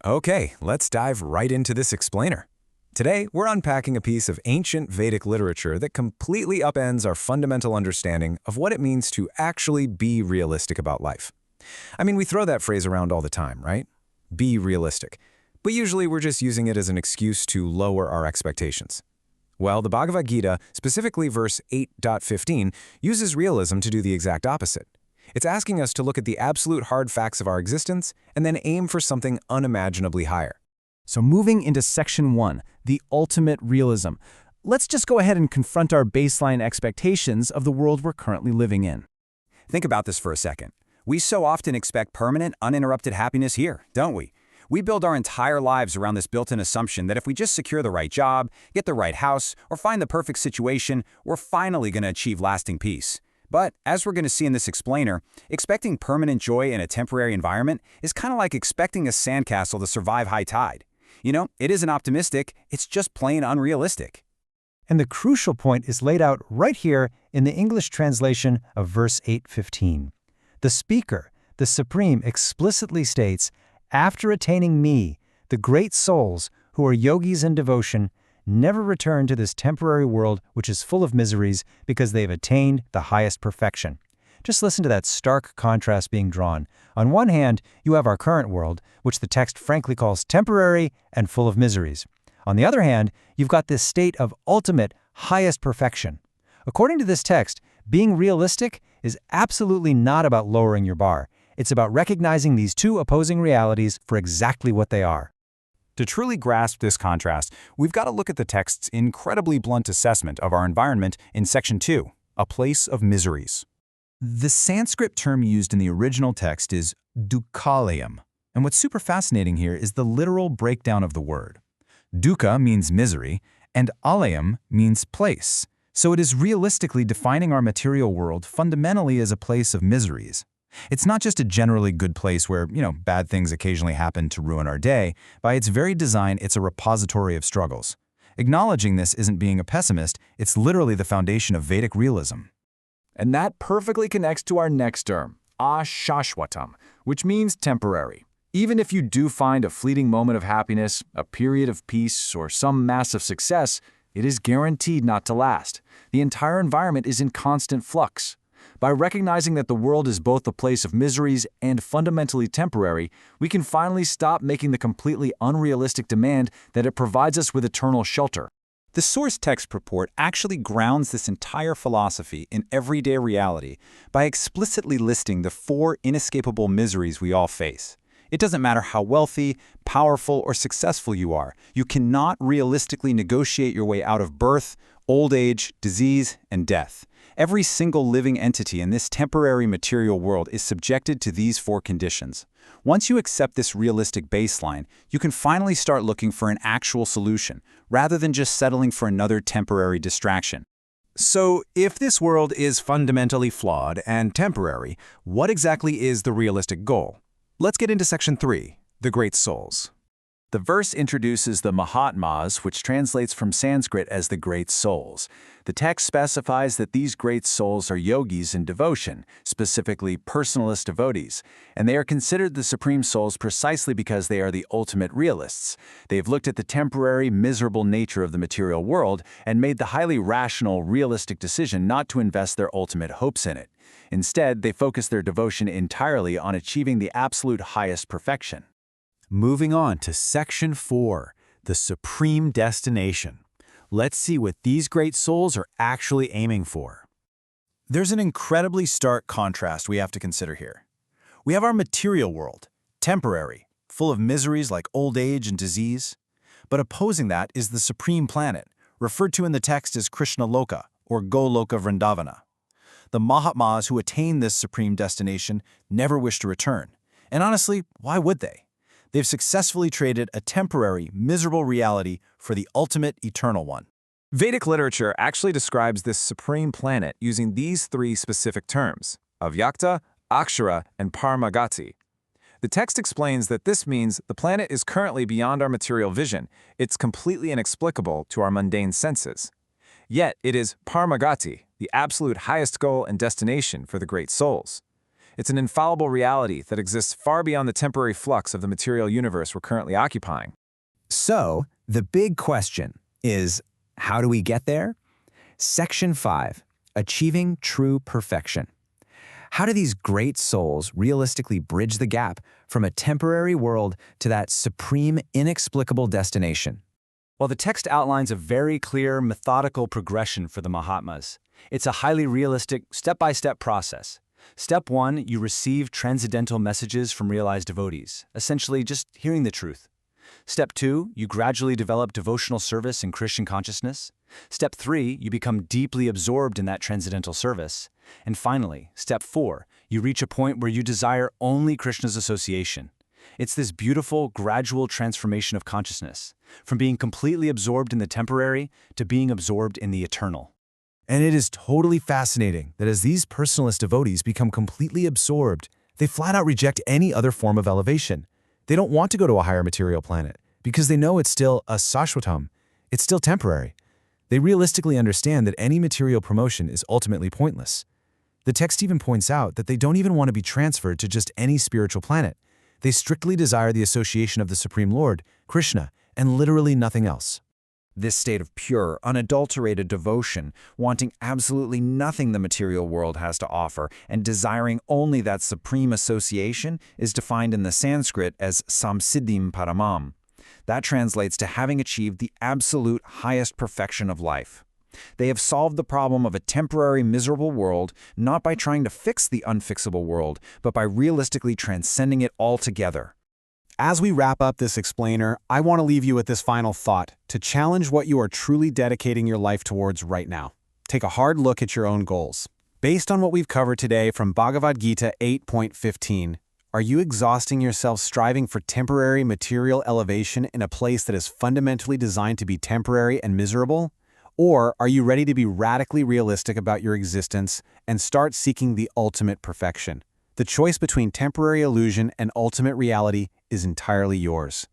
Okay, let's dive right into this explainer. Today, we're unpacking a piece of ancient Vedic literature that completely upends our fundamental understanding of what it means to actually be realistic about life. I mean, we throw that phrase around all the time, right? Be realistic. But usually we're just using it as an excuse to lower our expectations. Well, the Bhagavad Gita, specifically verse 8.15, uses realism to do the exact opposite. It's asking us to look at the absolute hard facts of our existence and then aim for something unimaginably higher. So moving into section 1, the ultimate realism. Let's just go ahead and confront our baseline expectations of the world we're currently living in. Think about this for a second. We so often expect permanent, uninterrupted happiness here, don't we? We build our entire lives around this built-in assumption that if we just secure the right job, get the right house, or find the perfect situation, we're finally going to achieve lasting peace. But, as we're going to see in this explainer, expecting permanent joy in a temporary environment is kind of like expecting a sandcastle to survive high tide. You know, it isn't optimistic, it's just plain unrealistic. And the crucial point is laid out right here in the English translation of verse 8:15. The speaker, the Supreme, explicitly states, "After attaining me, the great souls, who are yogis in devotion, never return to this temporary world which is full of miseries because they have attained the highest perfection." Just listen to that stark contrast being drawn. On one hand, you have our current world, which the text frankly calls temporary and full of miseries. On the other hand, you've got this state of ultimate, highest perfection. According to this text, being realistic is absolutely not about lowering your bar. It's about recognizing these two opposing realities for exactly what they are. To truly grasp this contrast, we've got to look at the text's incredibly blunt assessment of our environment in section 2, a place of miseries. The Sanskrit term used in the original text is duḥkha-ālayam, and what's super fascinating here is the literal breakdown of the word. Dukkha means misery, and alayam means place, so it is realistically defining our material world fundamentally as a place of miseries. It's not just a generally good place where, bad things occasionally happen to ruin our day. By its very design, it's a repository of struggles. Acknowledging this isn't being a pessimist, it's literally the foundation of Vedic realism. And that perfectly connects to our next term, aśāśvatam, which means temporary. Even if you do find a fleeting moment of happiness, a period of peace, or some massive success, it is guaranteed not to last. The entire environment is in constant flux. By recognizing that the world is both a place of miseries and fundamentally temporary, we can finally stop making the completely unrealistic demand that it provides us with eternal shelter. The source text purport actually grounds this entire philosophy in everyday reality by explicitly listing the 4 inescapable miseries we all face. It doesn't matter how wealthy, powerful, or successful you are, you cannot realistically negotiate your way out of birth, old age, disease, and death. Every single living entity in this temporary material world is subjected to these 4 conditions. Once you accept this realistic baseline, you can finally start looking for an actual solution, rather than just settling for another temporary distraction. So, if this world is fundamentally flawed and temporary, what exactly is the realistic goal? Let's get into section 3, the great souls. The verse introduces the mahātmās, which translates from Sanskrit as the great souls. The text specifies that these great souls are yogis in devotion, specifically personalist devotees, and they are considered the supreme souls precisely because they are the ultimate realists. They've looked at the temporary, miserable nature of the material world and made the highly rational, realistic decision not to invest their ultimate hopes in it. Instead, they focus their devotion entirely on achieving the absolute highest perfection. Moving on to section 4, the supreme destination. Let's see what these great souls are actually aiming for. There's an incredibly stark contrast we have to consider here. We have our material world, temporary, full of miseries like old age and disease. But opposing that is the supreme planet, referred to in the text as Krishna Loka, or Goloka Vrindavana. The Mahatmas who attain this supreme destination never wish to return. And honestly, why would they? They've successfully traded a temporary, miserable reality for the ultimate, eternal one. Vedic literature actually describes this supreme planet using these 3 specific terms, avyakta, akshara, and paramāṁ. The text explains that this means the planet is currently beyond our material vision. It's completely inexplicable to our mundane senses. Yet it is paramāṁ, the absolute highest goal and destination for the great souls. It's an infallible reality that exists far beyond the temporary flux of the material universe we're currently occupying. So, the big question is, how do we get there? Section 5, Achieving True Perfection. How do these great souls realistically bridge the gap from a temporary world to that supreme, inexplicable destination? Well, the text outlines a very clear, methodical progression for the Mahatmas. It's a highly realistic, step-by-step process. Step 1, you receive transcendental messages from realized devotees, essentially just hearing the truth. Step 2, you gradually develop devotional service and Christian consciousness. Step 3, you become deeply absorbed in that transcendental service. And finally, Step 4, you reach a point where you desire only Krishna's association. It's this beautiful, gradual transformation of consciousness, from being completely absorbed in the temporary to being absorbed in the eternal. And it is totally fascinating that as these personalist devotees become completely absorbed, they flat out reject any other form of elevation. They don't want to go to a higher material planet because they know it's still aśāśvatam. It's still temporary. They realistically understand that any material promotion is ultimately pointless. The text even points out that they don't even want to be transferred to just any spiritual planet. They strictly desire the association of the Supreme Lord, Krishna, and literally nothing else. This state of pure, unadulterated devotion, wanting absolutely nothing the material world has to offer and desiring only that supreme association, is defined in the Sanskrit as saṁsiddhiṁ paramāṁ. That translates to having achieved the absolute highest perfection of life. They have solved the problem of a temporary miserable world not by trying to fix the unfixable world, but by realistically transcending it altogether. As we wrap up this explainer, I want to leave you with this final thought to challenge what you are truly dedicating your life towards right now. Take a hard look at your own goals. Based on what we've covered today from Bhagavad Gita 8.15, are you exhausting yourself striving for temporary material elevation in a place that is fundamentally designed to be temporary and miserable? Or are you ready to be radically realistic about your existence and start seeking the ultimate perfection? The choice between temporary illusion and ultimate reality is entirely yours.